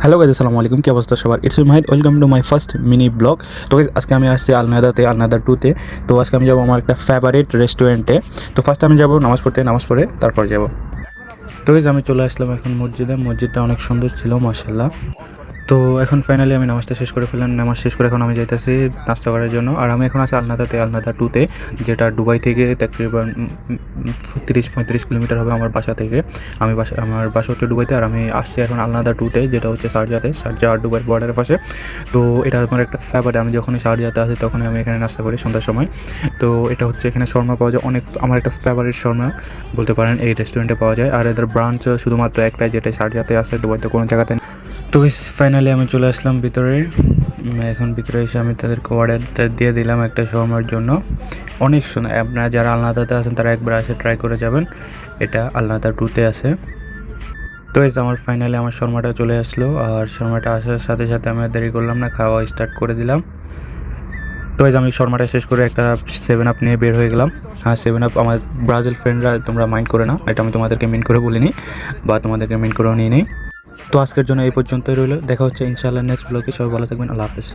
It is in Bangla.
হ্যালো গাইজ, আসসালামু আলাইকুম। কি অবস্থা সবার? It's Mahid, welcome to my first mini blog. তো guys, আজকে আমি আসছি আলনাদা 2-তে। তো আজকে আমি যাবো আমার একটা ফেভারিট রেস্টুরেন্টে। তো ফার্স্ট আমি যাবো নামাজ পড়ে তারপর যাব। তো guys, আমি চলে আসলাম এখন মসজিদটা অনেক সুন্দর ছিল মাশাআল্লাহ। তো এখন ফাইনালি আমি নামাজটা শেষ করে ফেললাম। নামাজ শেষ করে এখন আমি যাইতেছি নাস্তা করার জন্য। আর আমি এখন আছি আলনাদা 2-তে, যেটা দুবাই থেকে তকরিবান 30-35 কিলোমিটার হবে আমার বাসা থেকে। আমার বাসা হচ্ছে দুবাইতে, আর আমি আসছি এখন আলনাদা 2-তে, যেটা হচ্ছে শারজা আর দুবাইয়ের বর্ডারের পাশে। তো এটা আমার একটা ফেভারিট। আমি যখনই শারজাতে আসি তখনই আমি এখানে নাস্তা করি সন্ধ্যার সময়। তো এটা হচ্ছে এখানে শর্মা পাওয়া যায় অনেক, আমার একটা ফেভারিট শর্মা বলতে পারেন এই রেস্টুরেন্টে পাওয়া যায়। আর এদের ব্রাঞ্চ শুধুমাত্র একটাই, যেটা শারজাতে আছে, দুবাইতে কোনো জায়গাতে। তো ফাইনালি আমি চলে আসলাম ভিতরে। এখন ভিতরে এসে আমি তাদেরকে অর্ডারটা দিয়ে দিলাম একটা শর্মার জন্য। অনেক সুন্দর। আপনারা যারা আলনাদাতে আছেন তারা একবার এসে ট্রাই করে যাবেন। এটা আলনাদা 2-তে আছে। তো আমার ফাইনালি আমার শর্মাটা চলে আসলো, আর শর্মাটা আসার সাথে সাথে আমি আর দেরি করলাম না, খাওয়া স্টার্ট করে দিলাম। তো আমি শর্মাটা শেষ করে একটা 7 আপ নিয়ে বের হয়ে গেলাম। হ্যাঁ, 7 আপ আমার ব্রাজিল ফ্রেন্ডরা তোমরা মাইন্ড করে না, এটা আমি তোমাদেরকে মেন করে বলিনি বা তোমাদেরকে মেন করেও নিই। তো আজকের জন্য এই পর্যন্তই রইল। দেখা হচ্ছে ইনশাআল্লাহ নেক্সট ব্লগে। সবাই ভালো থাকবেন। আল্লাহ হাফেজ।